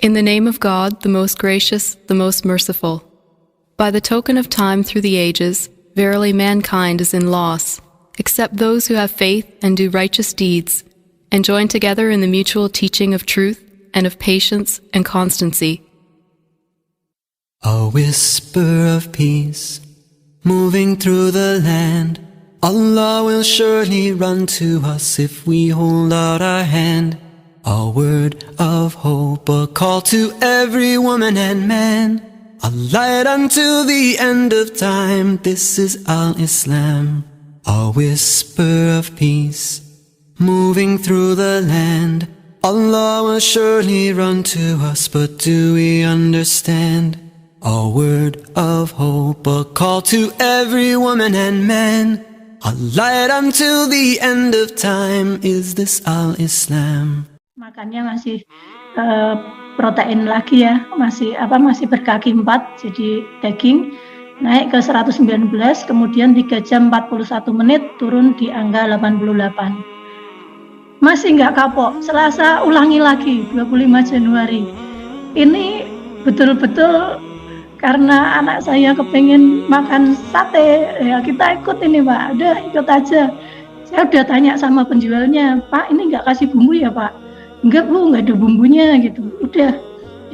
In the name of God, the most gracious, the most merciful. By the token of time through the ages, verily mankind is in loss, except those who have faith and do righteous deeds, and join together in the mutual teaching of truth and of patience and constancy. A whisper of peace moving through the land. Allah will surely run to us if we hold out our hand. A word of hope, a call to every woman and man. A light until the end of time. This is Al-Islam. A whisper of peace moving through the land. Allah will surely run to us, but do we understand? A word of hope, a call to every woman and man. A light until the end of time. Is this Al-Islam? Makannya masih protein lagi ya, masih berkaki 4, jadi daging naik ke 119, kemudian 3 jam 41 menit turun di angka 88. Masih nggak kapok. Selasa ulangi lagi 25 Januari. Ini betul-betul karena anak saya kepengen makan sate, ya kita ikut ini Pak, udah ikut aja. Saya udah tanya sama penjualnya, Pak ini nggak kasih bumbu ya Pak? Enggak Bu, nggak ada bumbunya gitu. Udah,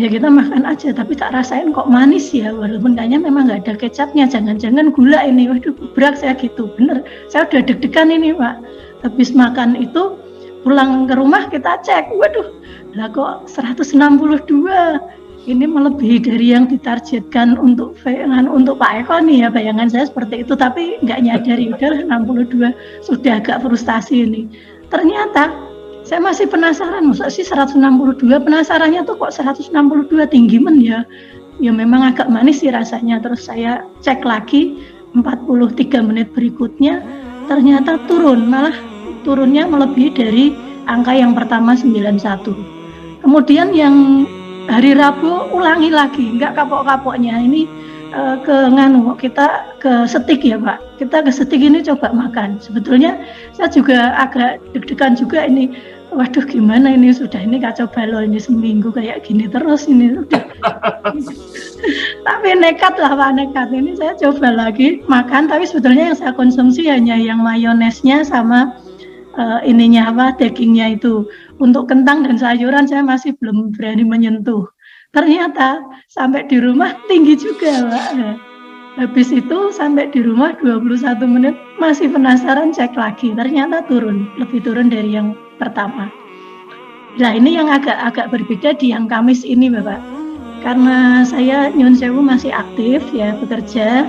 ya kita makan aja, tapi tak rasain kok manis ya, walaupun kayaknya memang nggak ada kecapnya, jangan-jangan gula ini, waduh berak saya gitu, bener. Saya udah deg-degan ini Pak, habis makan itu pulang ke rumah kita cek, waduh, lah kok 162. Ini melebihi dari yang ditargetkan untuk Pak Eko nih ya, bayangan saya seperti itu, tapi nggak nyadari udah 62, sudah agak frustasi ini. Ternyata saya masih penasaran, masa sih 162, penasarannya tuh kok 162 tinggi men ya. Ya memang agak manis sih rasanya. Terus saya cek lagi 43 menit berikutnya, ternyata turun, malah turunnya melebihi dari angka yang pertama 91. Kemudian yang hari Rabu ulangi lagi, nggak kapok-kapoknya ini kita ke Setik ya Pak, kita ke Setik ini coba makan. Sebetulnya saya juga agak deg-degan juga ini, waduh gimana ini, sudah ini kacau balau ini seminggu kayak gini terus ini udah. Tapi nekat lah Pak, nekat. Ini saya coba lagi makan, tapi sebetulnya yang saya konsumsi hanya yang mayonesnya sama dagingnya itu. Untuk kentang dan sayuran saya masih belum berani menyentuh. Ternyata sampai di rumah tinggi juga Pak. Habis itu sampai di rumah 21 menit masih penasaran, cek lagi, ternyata turun, lebih turun dari yang pertama. Nah ini yang agak berbeda di yang Kamis ini Bapak. Karena saya nyun sewu masih aktif ya bekerja.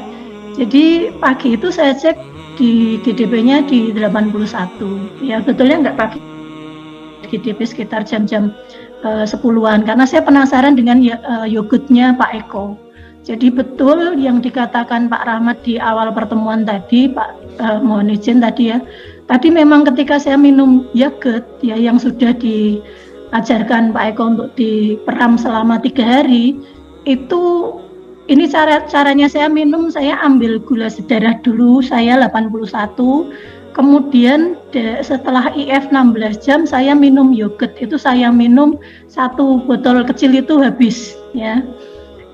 Jadi pagi itu saya cek di GDP-nya di 81. Ya betulnya nggak pagi, GDP sekitar jam-jam 10-an, karena saya penasaran dengan yogurtnya Pak Eko. Jadi betul yang dikatakan Pak Rahmat di awal pertemuan tadi, Pak mohon izin tadi ya. Tadi memang ketika saya minum yogurt ya yang sudah diajarkan Pak Eko untuk diperam selama 3 hari, itu ini caranya saya minum, saya ambil gula sedarah dulu, saya 81. Kemudian setelah IF 16 jam saya minum yogurt, itu saya minum 1 botol kecil itu habis ya.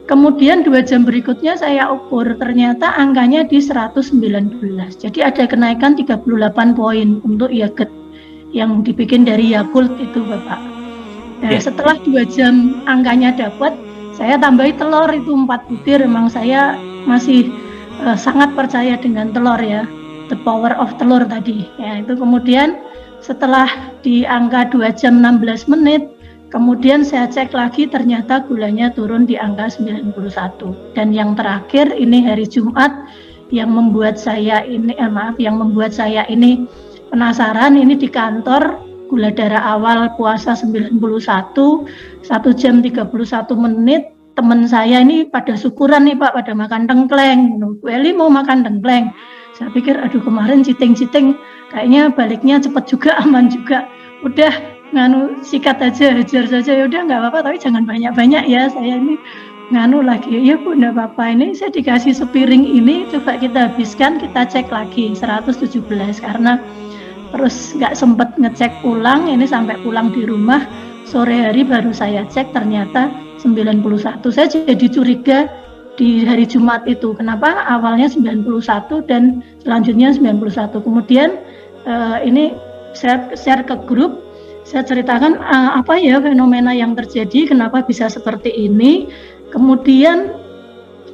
Kemudian 2 jam berikutnya saya ukur, ternyata angkanya di 119. Jadi ada kenaikan 38 poin untuk yogurt yang dibikin dari Yakult itu Bapak. Nah, setelah 2 jam angkanya dapat, saya tambahi telur itu 4 butir. Memang saya masih sangat percaya dengan telur ya. The power of telur tadi ya, itu kemudian setelah di angka 2 jam 16 menit kemudian saya cek lagi, ternyata gulanya turun di angka 91. Dan yang terakhir ini hari Jumat yang membuat saya ini penasaran, ini di kantor gula darah awal puasa 91, 1 jam 31 menit teman saya ini pada syukuran nih Pak, pada makan tengkleng. Weli mau makan tengkleng. Saya pikir aduh kemarin citing-citing kayaknya baliknya cepat juga, aman juga. Udah sikat aja, hajar saja, ya udah nggak apa-apa tapi jangan banyak-banyak ya. Saya ini lagi, ya Bu nggak apa-apa, ini saya dikasih sepiring ini coba kita habiskan, kita cek lagi 117 karena terus nggak sempet ngecek ulang, ini sampai pulang di rumah sore hari baru saya cek ternyata 91. Saya jadi curiga di hari Jumat itu. Kenapa awalnya 91 dan selanjutnya 91. Kemudian ini saya share ke grup, saya ceritakan apa ya fenomena yang terjadi, kenapa bisa seperti ini. Kemudian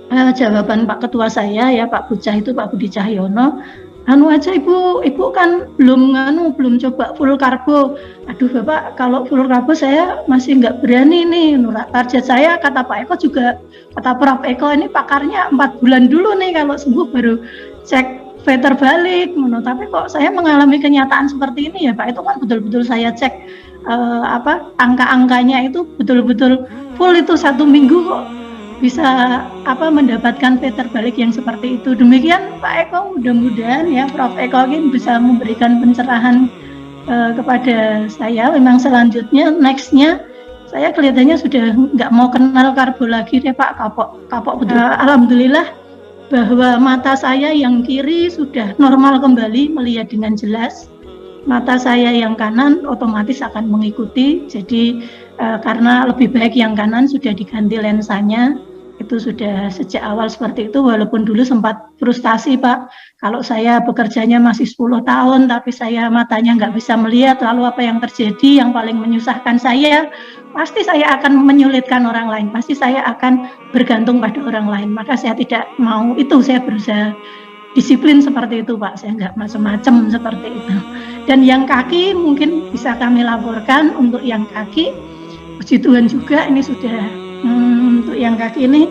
jawaban Pak Ketua saya ya, Pak Bucah itu, Pak Budi Cahyono, aja ibu kan belum coba full karbo. Aduh Bapak, kalau full karbo saya masih nggak berani nih. Target saya, kata Pak Eko juga, kata Prof Eko, ini pakarnya 4 bulan dulu nih, kalau sembuh baru cek veter balik. Tapi kok saya mengalami kenyataan seperti ini ya Pak, itu kan betul-betul saya cek angka-angkanya itu betul-betul full, itu 1 minggu kok bisa mendapatkan veter balik yang seperti itu. Demikian Pak Eko, mudah-mudahan ya Prof Eko ini bisa memberikan pencerahan kepada saya. Memang selanjutnya nextnya saya kelihatannya sudah nggak mau kenal karbo lagi deh Pak, kapok betul. Alhamdulillah bahwa mata saya yang kiri sudah normal kembali, melihat dengan jelas. Mata saya yang kanan otomatis akan mengikuti. Jadi karena lebih baik yang kanan sudah diganti lensanya. Itu sudah sejak awal seperti itu, walaupun dulu sempat frustasi Pak, kalau saya bekerjanya masih 10 tahun tapi saya matanya nggak bisa melihat, lalu apa yang terjadi? Yang paling menyusahkan saya, pasti saya akan menyulitkan orang lain, pasti saya akan bergantung pada orang lain. Maka saya tidak mau itu, saya berusaha disiplin seperti itu Pak, saya nggak macam-macam seperti itu. Dan yang kaki mungkin bisa kami laporkan, untuk yang kaki puji Tuhan juga ini sudah untuk yang kaki ini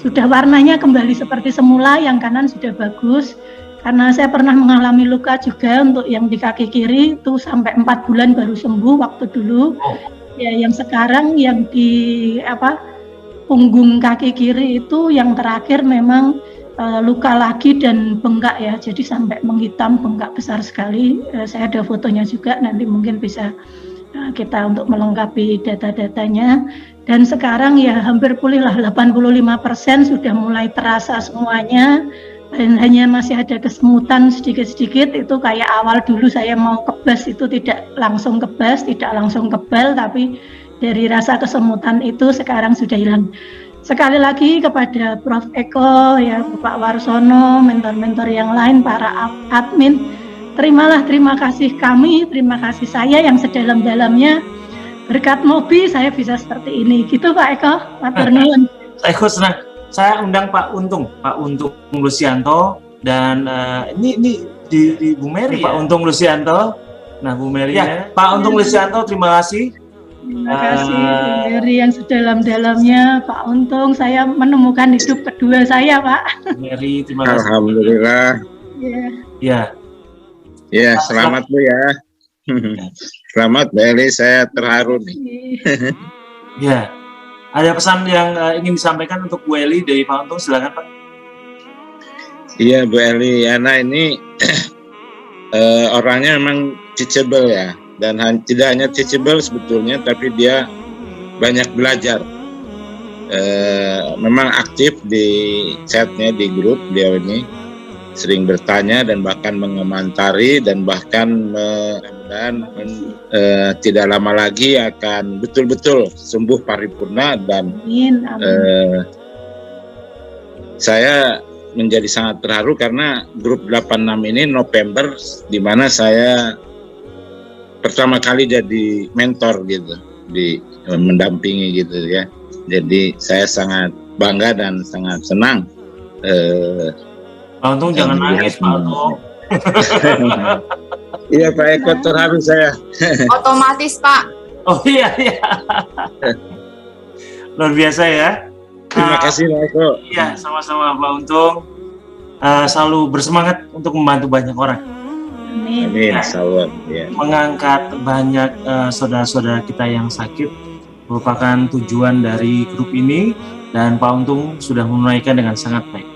sudah warnanya kembali seperti semula, yang kanan sudah bagus. Karena saya pernah mengalami luka juga untuk yang di kaki kiri itu sampai 4 bulan baru sembuh waktu dulu. Ya, yang sekarang yang di punggung kaki kiri itu yang terakhir memang luka lagi dan bengkak ya, jadi sampai menghitam, bengkak besar sekali. Saya ada fotonya juga, nanti mungkin bisa kita untuk melengkapi data-datanya. Dan sekarang ya hampir pulih lah, 85% sudah mulai terasa semuanya, dan hanya masih ada kesemutan sedikit-sedikit. Itu kayak awal dulu saya mau kebas itu tidak langsung kebas, tidak langsung kebal, tapi dari rasa kesemutan itu sekarang sudah hilang. Sekali lagi kepada Prof Eko ya, Pak Warsono, mentor-mentor yang lain, para admin, terima kasih kami, terima kasih saya yang sedalam-dalamnya. Berkat Mobi saya bisa seperti ini, gitu Pak Eko, matur nuwun. Saya ikut senang. Saya undang Pak Untung Lusianto, dan ini di Bu Mary ya? Pak Untung Lusianto. Nah Bu Mary ya, Pak Untung Lusianto, terima kasih. Terima kasih Bu Mary yang sedalam-dalamnya. Pak Untung, saya menemukan hidup kedua saya Pak. Mary, terima kasih. Alhamdulillah. Ya, selamat Bu ya. Selamat Bu Eli, saya terharu nih. Ya, ada pesan yang ingin disampaikan untuk Bu Eli dari Pak Untung, silakan Pak. Iya Bu Eli, Ana ini orangnya memang teachable ya, dan tidak hanya teachable sebetulnya, tapi dia banyak belajar. Memang aktif di chatnya, di grup dia ini, sering bertanya dan bahkan mengomentari, dan bahkan tidak lama lagi akan betul-betul sembuh paripurna. Dan saya menjadi sangat terharu karena grup 86 ini November, di mana saya pertama kali jadi mentor gitu, mendampingi gitu ya. Jadi saya sangat bangga dan sangat senang. Pak Untung jangan nangis Pak Untung. Iya Pak Eko, terharu saya. Otomatis Pak. Oh iya. Luar biasa ya. Terima kasih Pak Eko. Iya, sama-sama Pak Untung. Selalu bersemangat untuk membantu banyak orang. Amin. Salam. Ya. Mengangkat banyak saudara-saudara kita yang sakit merupakan tujuan dari grup ini, dan Pak Untung sudah menunaikan dengan sangat baik.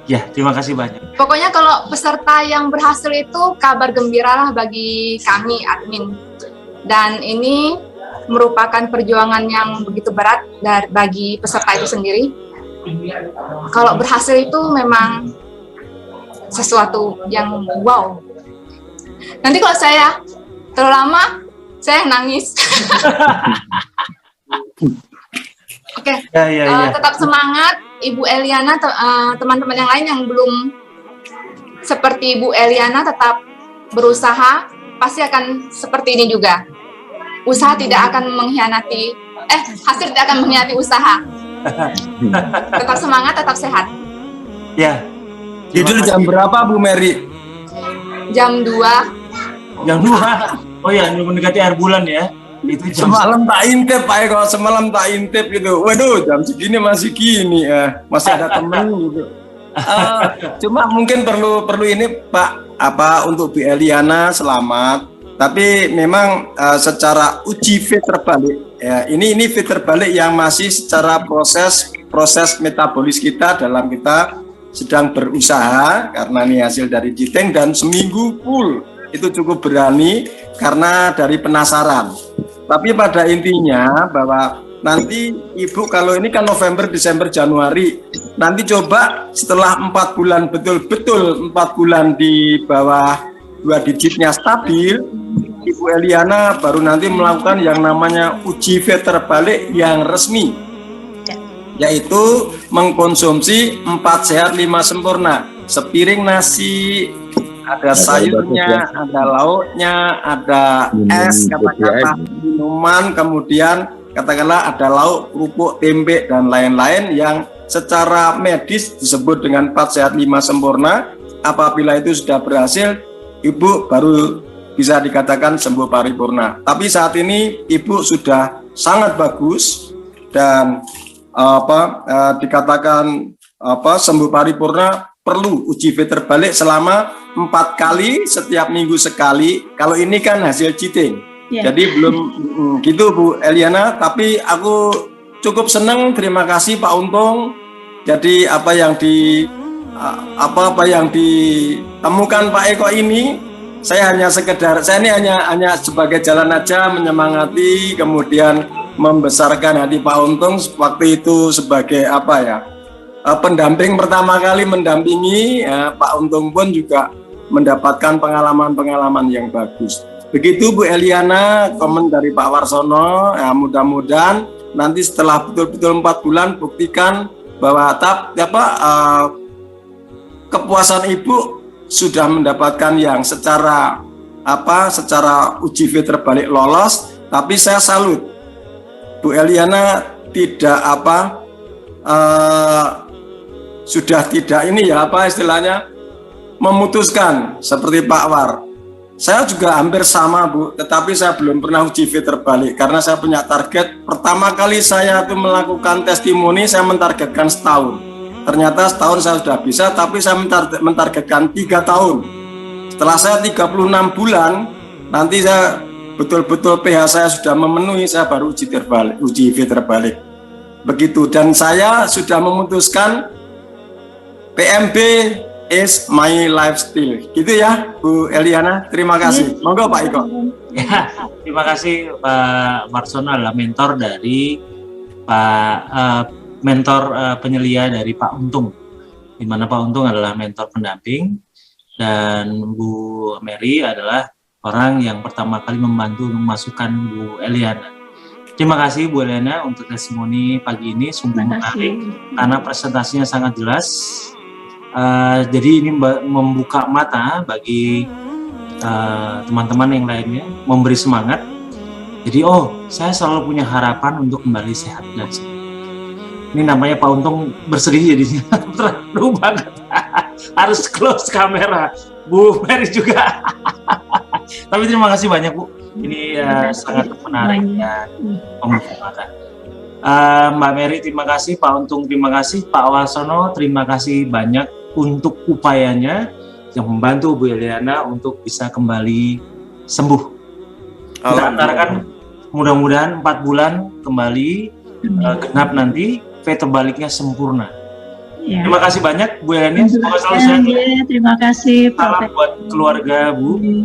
Ya, terima kasih banyak. Pokoknya kalau peserta yang berhasil itu kabar gembiralah bagi kami admin. Dan ini merupakan perjuangan yang begitu berat bagi peserta itu sendiri. Kalau berhasil itu memang sesuatu yang wow. Nanti kalau saya terlalu lama, Saya nangis. Oke, Ya. tetap semangat Ibu Eliana, teman-teman yang lain yang belum seperti Ibu Eliana tetap berusaha, pasti akan seperti ini juga. Usaha tidak akan mengkhianati, hasil tidak akan mengkhianati usaha. Tetap semangat, tetap sehat. Ya. Itu jam berapa Bu Mary? Jam 2. Jam 2. Oh ya, mendekati akhir bulan ya. Itu jam Semalam tak intip Pak Eko, semalam tak intip gitu. Waduh, jam segini masih gini masih ada temen gitu. Cuma mungkin perlu ini Pak, untuk Bu Eliana selamat. Tapi memang secara uji fit terbalik ya, ini fit terbalik yang masih secara proses metabolis kita dalam kita sedang berusaha, karena ini hasil dari Jiteng dan seminggu full itu cukup berani karena dari penasaran. Tapi pada intinya bahwa nanti Ibu kalau ini kan November, Desember, Januari, nanti coba setelah 4 bulan betul-betul 4 bulan di bawah 2 digitnya stabil, Ibu Eliana baru nanti melakukan yang namanya uji fit terbalik yang resmi, yaitu mengkonsumsi 4 sehat 5 sempurna, sepiring nasi, ada sayurnya, ada lauknya, ada es, katakanlah minuman, kemudian katakanlah ada lauk, kerupuk, tempe, dan lain-lain yang secara medis disebut dengan 4 sehat 5 sempurna. Apabila itu sudah berhasil, Ibu baru bisa dikatakan sembuh paripurna. Tapi saat ini Ibu sudah sangat bagus dan dikatakan sembuh paripurna. Perlu uji fit terbalik selama 4 kali setiap minggu sekali. Kalau ini kan hasil cheating, jadi belum gitu Bu Eliana. Tapi aku cukup senang, terima kasih Pak Untung. Jadi apa yang ditemukan Pak Eko ini, saya hanya hanya sebagai jalan aja menyemangati, kemudian membesarkan hati Pak Untung waktu itu sebagai pendamping pertama kali mendampingi Pak Untung pun juga mendapatkan pengalaman-pengalaman yang bagus. Begitu Bu Eliana, komen dari Pak Warsono, mudah-mudahan nanti setelah betul-betul 4 bulan buktikan bahwa kepuasan Ibu sudah mendapatkan yang secara uji fit terbalik lolos. Tapi saya salut Bu Eliana tidak sudah tidak istilahnya memutuskan seperti Pak War. Saya juga hampir sama Bu, tetapi saya belum pernah uji fit terbalik karena saya punya target. Pertama kali saya itu melakukan testimoni, saya mentargetkan setahun. Ternyata setahun saya sudah bisa, tapi saya mentargetkan 3 tahun. Setelah saya 36 bulan, nanti saya betul-betul pH saya sudah memenuhi, saya baru uji fit terbalik. Begitu, dan saya sudah memutuskan PMB is my lifestyle. Gitu ya Bu Eliana, terima kasih. Monggo Pak Iko. Ya, terima kasih Pak Warsono adalah mentor dari penyelia dari Pak Untung, di mana Pak Untung adalah mentor pendamping dan Bu Mary adalah orang yang pertama kali membantu memasukkan Bu Eliana. Terima kasih Bu Eliana untuk testimoni pagi ini, sungguh menarik karena presentasinya sangat jelas. Jadi ini membuka mata bagi teman-teman yang lainnya, memberi semangat. Jadi saya selalu punya harapan untuk kembali sehat dan sehat. Ini namanya Pak Untung bersedih jadinya terlalu banget. Harus close kamera. Bu Mary juga. Tapi terima kasih banyak Bu. Ini sangat menarik ya, membuka mata. Mbak Mary terima kasih, Pak Untung terima kasih, Pak Warsono terima kasih banyak untuk upayanya yang membantu Bu Eliana untuk bisa kembali sembuh. Kita antarakan mudah-mudahan 4 bulan kembali genap nanti fit terbaliknya sempurna. Ya. Terima kasih banyak Bu Eliana. Semoga selalu sehat. Terima kasih Pak. Salam buat keluarga Bu.